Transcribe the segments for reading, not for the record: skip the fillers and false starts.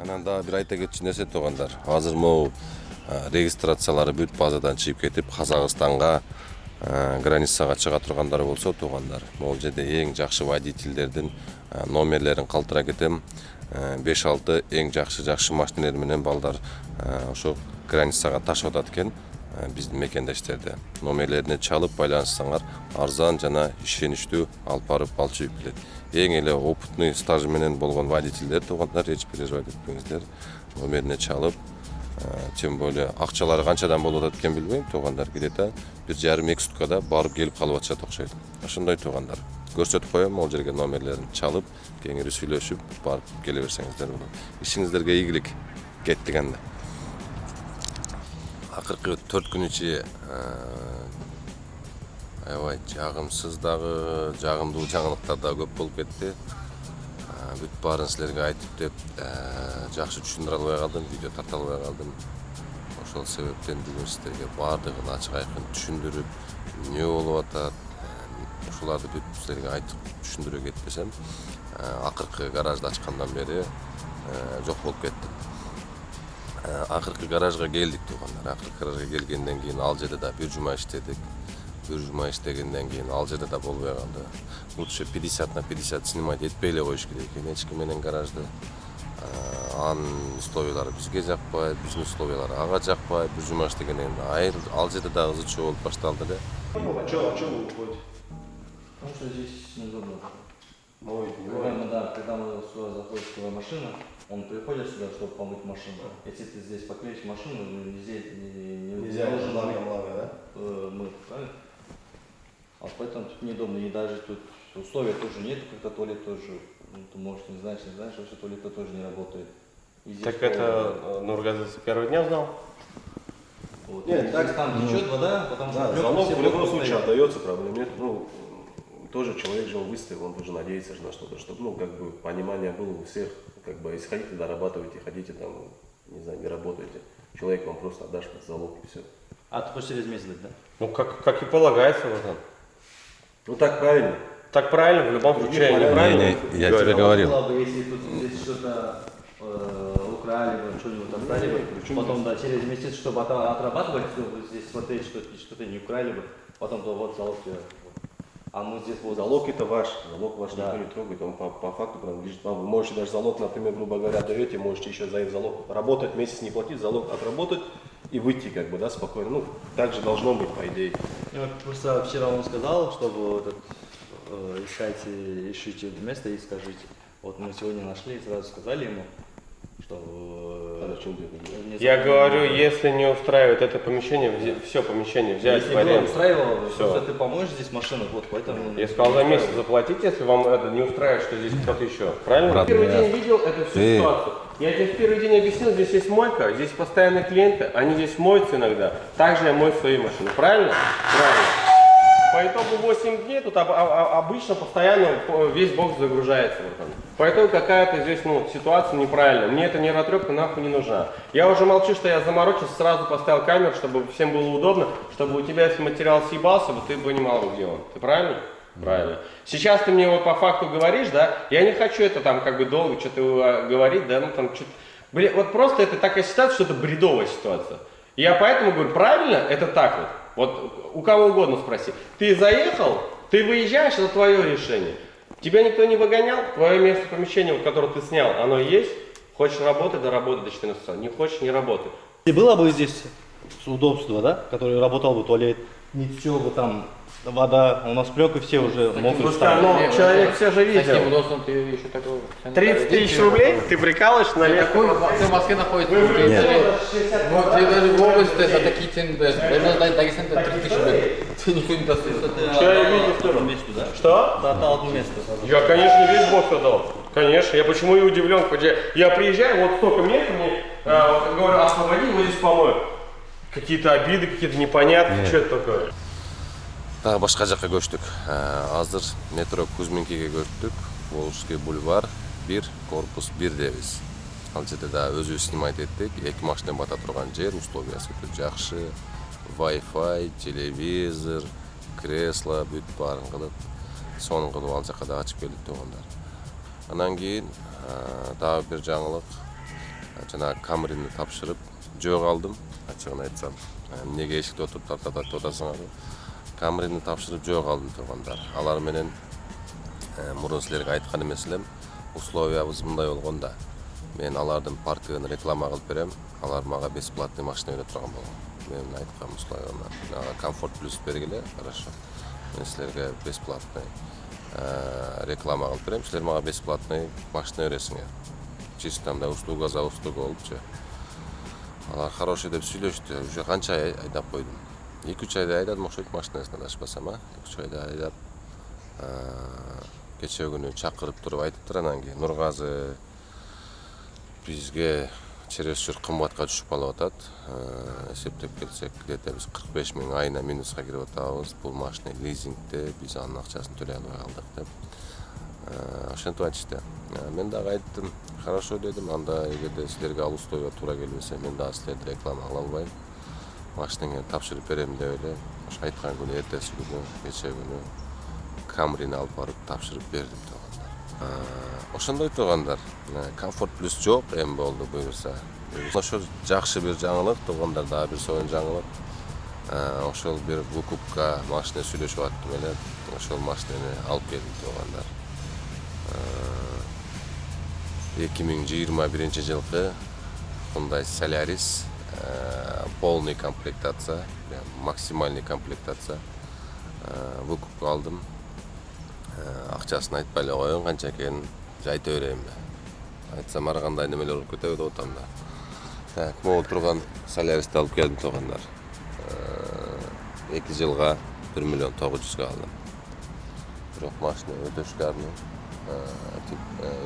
Анан дагы бир айта кетчү нерсе туугандар. Азыр могу регистрациялары бүт базадан чыгып кетип, Казакстанга границага чыга тургандар болсо туугандар. Могу жерде эң жакшы водительдердин номерлерин калтыра кетем. 5-6 эң жакшы машиналар менен балдар ошо границага ташып атат экен. Биздин мекендештерде номерлерине чалып байланышсаңар, арзан жана ишеничтүү алып барып алып жүрүп келет. Эң эле опытный стажы менен болгон водительдер туугандар, эч переживать этпеңиздер. Номерине чалып, тем более акчалары канчадан болуп атат экен билбейм туугандар. Где-то 1,5-2 суткада барып келип калып атышат окшойт. Ошондой туугандар. Көрсөтүп коем, ал жерге номерлерин чалып, кеңири сүйлөшүп, барып келе берсеңиздер болот. Ишиңиздерге ийгилик. Кеттик анда. Акыркы 4 күн ичи аябай жагымсыз дагы, жагымдуу жаңылыктар да көп болуп кетти. Бүт баарын силерге айтып деп жакшы түшүндүрө албай калдым, видео тарта албай калдым. Ошол себептен бүгүн силерге баардыгын ачык айкын түшүндүрүп, эмне болуп атат, ушуларды бүт силерге айтып түшүндүрө кетпесем, акыркы гаражды ачкандан бери жок болуп кеттим. Акыркы гаражга келдик туугандар. Акыркы гаражга келгенден кийин ал жерде да 1 жума иштедик. 1 жума иштегенден кийин ал жерде да болбой калды. Лучше 50/50 снимать этпей эле коюш керек экен эч ким менен гаражды. Анын условиялары бизге жакпайт, биздин условиялары ага жакпайт. 1 жума иштегенден кийин ал жерде да ызы чуу болуп башталды эле. Чего вы уходите? Потому что здесь неудобно. Да, Когда мы сюда заходит твоя машина, он приходит сюда, чтобы помыть машину. Если ты здесь поклеишь машину, здесь нельзя должен лага, да? мыть, правильно? А поэтому тут неудобно. И даже тут условия тоже нет, когда туалет тоже, ты можешь не знаешь, вообще туалет тоже не работает. Так это Нургазы с первого дня знал? Вот. Нет, так там течет вода, потому что залог в любом случае отдается, проблем нет. Ну, тоже человек же выставил, он тоже надеется на что-то, чтобы, ну, как бы понимание было у всех, как бы, если хотите, дорабатывайте, хотите, там, не знаю, не работаете, человек вам просто отдашь под залог и все. А ты хочешь через месяц дать, да? Ну, как и полагается, вот. Ну, так правильно. Так правильно, в любом случае, неправильно. Я тебе говорил. Если тут здесь что-то украли бы, что-нибудь оставили бы, потом, да, через месяц, чтобы отрабатывать, чтобы здесь смотреть, что-то не украли бы, потом то вот залог тебе. А мы здесь вот... Залог это ваш, залог ваш Да. никто не трогает, он по факту принадлежит вам. Вы можете даже залог, например, грубо говоря, даете, можете еще за залог работать, месяц не платить, залог отработать и выйти, как бы, да, спокойно. Ну, так же должно быть, по идее. Ну, просто вчера он сказал, чтобы вот ищите место и скажите. Вот мы сегодня нашли и сразу сказали ему, что... А зачем ты это делаешь? Я говорю, если не устраивает это помещение, все помещение взять если в бы аренду. устраивало, Всё. просто ты помоешь здесь машину, вот поэтому... Я сказал за месяц заплатить, если вам это не устраивает, что здесь кто-то еще. Правильно? Брат, Первый я- день видел эту всю Ты- ситуацию. Я тебе в первый день объяснил, здесь есть мойка, здесь постоянные клиенты, они здесь моются иногда. Также я мою свои машины. Правильно? Правильно. По итогу 8 дней тут обычно постоянно весь бокс загружается. Вот он. По итогу какая-то здесь ситуация неправильная. Мне эта нервотрепка нахуй не нужна. Я уже молчу, что я заморочился, сразу поставил камеру, чтобы всем было удобно, чтобы у тебя, если материал съебался, ты понимал, где он. Ты правильно? Правильно. Сейчас ты мне вот по факту говоришь, да, я не хочу это там как бы долго что-то говорить, да, ну там что-то. Блин, вот просто это такая ситуация, что это бредовая ситуация. Я поэтому говорю, правильно, это так вот. Вот у кого угодно спроси. Ты заехал, ты выезжаешь, это твое решение. Тебя никто не выгонял, твое место помещения, вот, которое ты снял, оно есть. Хочешь работать, да работай до 14 часов. Не хочешь, не работай. И было бы здесь удобство, да, который работал бы туалет, не течет бы там вода, у нас пленка все уже могут Слушай, ну, человек все же видел. Таким удобством ты еще такого... 30 тысяч рублей? Ты прикалываешь на лес? Такой в Москве находится. Вот тебе даже в области за такие цены дают. Даже на Дагестане 30 тысяч рублей. Ты никто не даст. Что я видел в первом? месту, да? Что? Отдал одно место. Я, конечно, весь бокс отдал. Конечно, я почему и удивлен. Я приезжаю, вот столько мест, мне говорю, освободи, вот здесь помою. Какие-то обиды, какие-то непонятные, что это такое? Дагы башка жакка көчтүк. Азыр метро Кузьминкиге көчтүк. Волжский бульвар 1, корпус 1 дебиз. Ал жерде да өзүбүз снимать эттик. 2 машина бата турган жер, условиясы өтө жакшы. Wi-Fi, телевизор, кресло, бүт баарын кылып. Сонун кылып ал жака да ачып келдик туугандар. Анан кийин дагы бир жаңылык. Жана Камрини тапшырып жөө калдым. Ачыгын айтсам, эмнеге эшикте отуруп тартатат атасыңар? Камрини тапшырып жөө калдым туугандар. Алар менен мурун силерге айткан эмес элем, условиябыз мындай болгон да. Мен алардын паркын реклама кылып берем, алар мага бесплатный машина бере турган болгон. Мен айткам условияны. Мага комфорт плюс бергиле, хорошо. Мен силерге бесплатный реклама кылып берем, силер мага бесплатный машина бересиңер. Чисто мындай услуга за услуга болупчу. Алар хороший деп сүйлөштү. Уже канча айдап койдум. 2-3 айда айдадым окшойт машинасына адашпасам, 2-3 айда айдап. Кече күнү чакырып туруп айтыптыр анан кийин Нургазы бизге чересчур кымбатка түшүп калып атат. Эсептеп келсек, где-то биз 45 000 айына минуска кирип атабыз. Бул машина лизингде, биз анын акчасын төлөй албай калдык деп. Ошентип айтышты. Мен дагы айттым, хорошо дедим. Анда эгерде силерге ал условия туура келбесе, мен дагы силерди реклама кыла албайм. Машинаңа тапшырып берем деп эле. Ошо айткан күнү эртеси күнү, кече күнү Камрини алып барып тапшырып бердим туугандар. Ошондой туугандар. Комфорт плюс жок эми болду буюрса. Ошо жакшы бир жаңылык туугандар, дагы бир союн жаңылык. Ошол бир выкупка машина сүйлөшүп аттым эле. Ошол машинаны алып келдим туугандар. 2021 жылкы Hyundai Solaris полный комплектация, максимальный комплектация выкупка алдым. Акчасын айтпай эле коеюн, канча экенин айта берейинби? Айтсам ар кандай немелер болуп кетеби деп атам да. Так, могул турган Solaris'ти алып келдим туугандар. 2 жылга 1 миллион 900 алдым. Бирок машина өтө шикарный.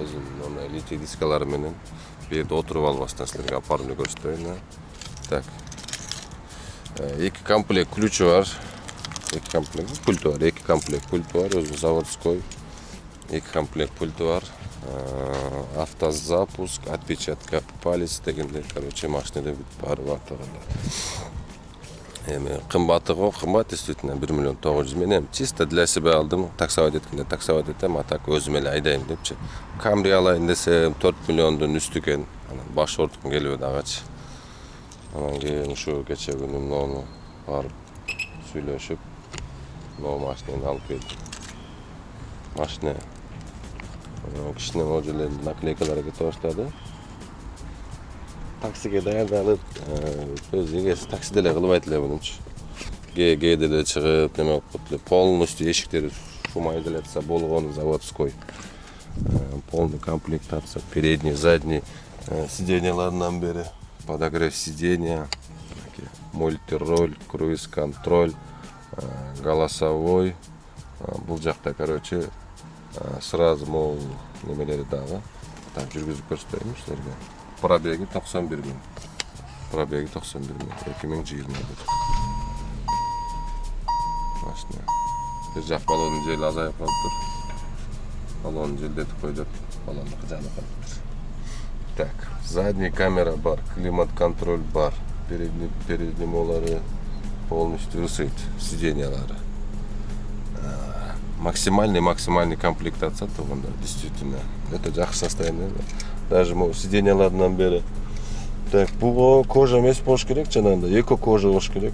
Өзүнүн мындай литий дискалары менен бу жерде отуруп албастан силерге апарымды көрсөтөйүн. Так. 2 комплект ключу бар. 2 комплект пульту бар. 2 комплект пульту бар. Өзү заводской. 2 комплект пульту бар. Автозапуск, отпечатка палец дегендей, короче, машинада баары бар туугандар. Эми кымбаты го, кымбат действительно 1 миллион 900 000 эми чисто для себя алдым. Таксовать эткенде таксовать этем, а так өзүм эле айдайм депчи. Камри алайын десем 4 миллиондун үстү экен. Анан баш ортум келип дагычы. Анан кийин ушу кече күнү муну барып сүйлөшүп, могу машинаны алып келдим. Машина кичине могу жерде наклейкалар кете баштады. Таксиге даярданып, өзү эгеси такси деле кылбайт эле мунчу. Г деле чыгып, неме болуп эле полностью эшиктери шумай изоляция болгон, заводской. Полный комплектация, передний, задний сиденьяларынан бери, подогрев сиденья, мультироль, круиз-контроль, голосовой. Бул жакта, короче, сразу могу немелери дагы. Так, жүргүзүп көрсөтөйүн силерге. Пробеги 91 000. Пробеги 91 000. 2020 машина. Бир жак баллонун жели азайып калыптыр. Баллонун желдетип кой деп баллонду жанып калыптыр. Так, задний камера бар, климат-контроль бар. Передний молары полностью высыт, сиденьялары. Максимальный комплектация туугандар, действительно. Это жакшы состояние. Даже сиденьяларынан бери. Так, бул кожа эмес болуш керек, жанагындай эко кожа болуш керек.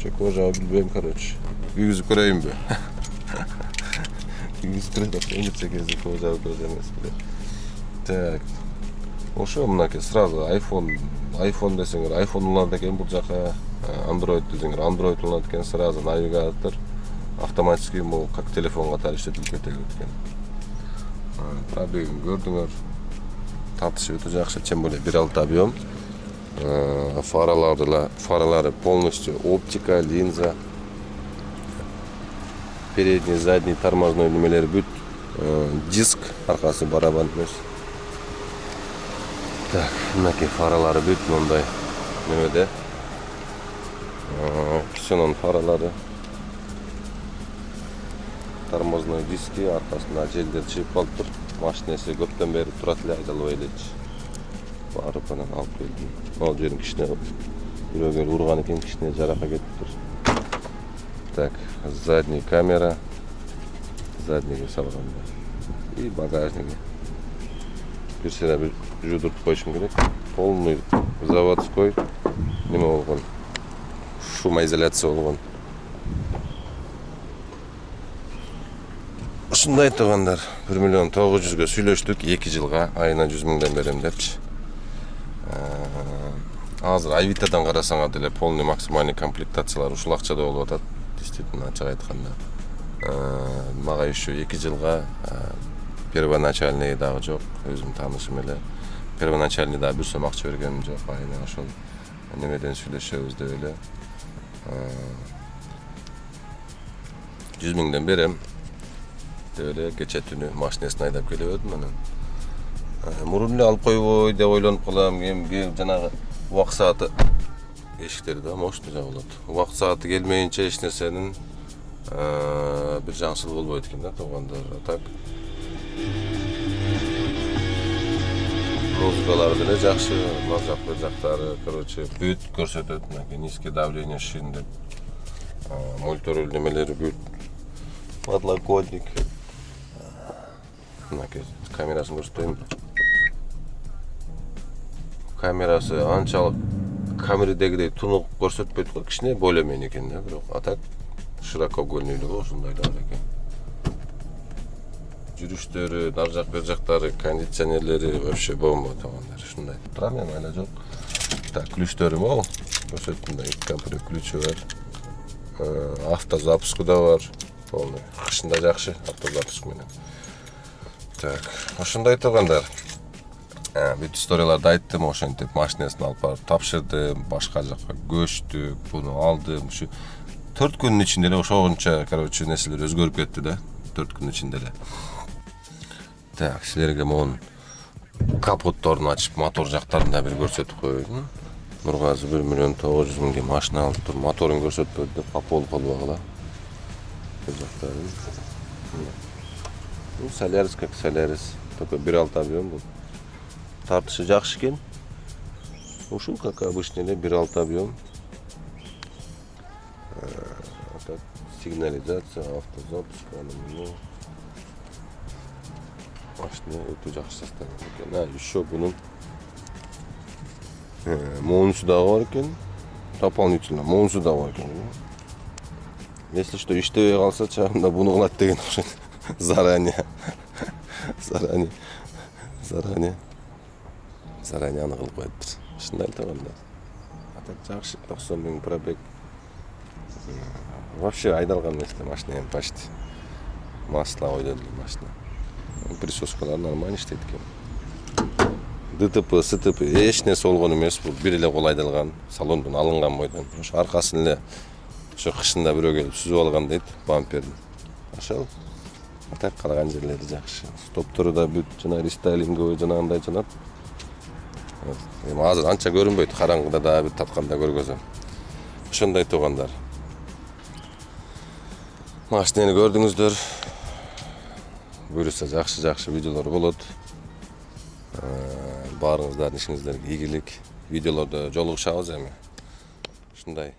Че кожа билбейм, короче. Күйгүзүп көрөйүнбү? Күйгүзүп көрөйүн, эки кожа эмес беле. Так. Ошо мынакей сразу iPhone десеңер, iPhone уланат экен бул жака. Android десеңер, Android уланат экен, сразу навигатор автоматически могу как телефон катары иштетилип кетет экен. Пробегин көрдүңөр. Тартышы өтө жакшы, тем более 1.6 объем. Фаралары полностью оптика, линза. Передний, задний, тормозной немелери бүт. Диск, аркасы барабан эмес. Так, мынакей фаралары бүт мындай немеде. Ксенон фаралары. Тормозной диски, аркасына желдер чыгып калыптыр. Машинасы көптөн бери турат эле, айдалбай элечи. Барып анан алып келдим. Ал жерин кичине бирөөгө урган экен, кичине жарака кетиптир. Так, задний камера. Заднийге салганда. И багажниги. Бир жудуртуп коюшум керек. Полный заводской неме болгон. Шумоизоляция болгон. Ушундай туугандар, 1.900.000га сүйлөштүк, 2 жылга айына 100.000 берем депчи. Азыр Авитадан карасаңар деле полный максимальный комплектациялар ушул акчада болуп атат. Действительно, ачык айтканда. Мага еще 2 жылга первоначальный дагы жок, өзүм таанышым эле. Первоначальный дагы 1 сом акча бергеним жок, айына ошол немеден сүйлөшөбүз деп эле. 100.000 берем. Деп эле кече түнү машинесин айдап келип өдүм анан. Мурун эле алып койбой деп ойлонуп калам. Эми жанагы убакыт сааты эшиктери да мощный жабылат. Убакыт сааты келмейинче эч нерсенин bir жаңсыл болбойт экен да туугандар. Так. Музыкалар деле жакшы, мазак жактары, короче, бүт көрсөтөт мынакей низкий давление шин деп. Мониторлуу немелери бүт. Подлокотник. Мынакей камерасын көрсөтөйүн. Камерасы анчалык камерадегидей тунук көрсөтпөйт го, кичине более-менее экен да, бирок атак широкоугольныйлыгы ушундайлар экен. Жүрүштөрү, нар жак бер жактары, кондиционерлери вообще бомба туугандар. Ушундай. Турам эми айла жок. Так, ключтөрү могу көрсөттүм да, 2 комплект ключу бар. Автозапуску да бар. Полный. Кышында жакшы автозапуск менен. Так, ошондой туугандар. Бүт историяларды айттым, ошентип машинесин алып барып тапшырдым, башка жакка көчтүк, буну алдым. Ушу 4 күнүн ичинде эле ошончо, короче, нерселер өзгөрүп кетти да. 4 күнүн ичинде эле. Так, силерге могун капотторун ачып, мотор жактарын да бир көрсөтүп коеюн. Нургазы 1.900.000ге машина алыптыр, моторун көрсөтпөдү деп капа болуп калбагыла. Бул жактарын. Ну, Солярис как Солярис, только 1.6 объем был. Тартышы жакшы экен. Ушул как обычный эле 1.6 объем. Так, сигнализация, автозапуск, машина өтө жакшы состояние экен. Еще бунун моунусу дагы бар экен. Дополнительно моунусу дагы бар экен. Если что иштебей калса, чагында буну кылат деген окшойт. Заранее аны кылып коюптур. Ушундай туугандар. Так жакшы 90.000 пробег. Вообще айдалган эмес экен машина эми почти. Масло ойдон машина. Присоскалар нормально иштейт экен. ДТП, СТП эч нерсе болгон эмес, бул бир эле кол айдалган, салондон алынган бойдон. Ошо аркасын эле ошо кышында бирөө келип сүзүп алган дейт бамперин. Ошол так караган жерлери жакшы. Стоптору да бүт жана рестайлинговый жанагындай жанат. Эми азыр анча көрүнбөйт, караңгыда да бир татканда көргөзөм. Ошондой туугандар. Машинени көрдүңүздөр. Буюрса жакшы видеолор болот. Баарыңыздардын ишиңиздерге ийгилик. Видеолордо жолугушабыз эми. Ушундай.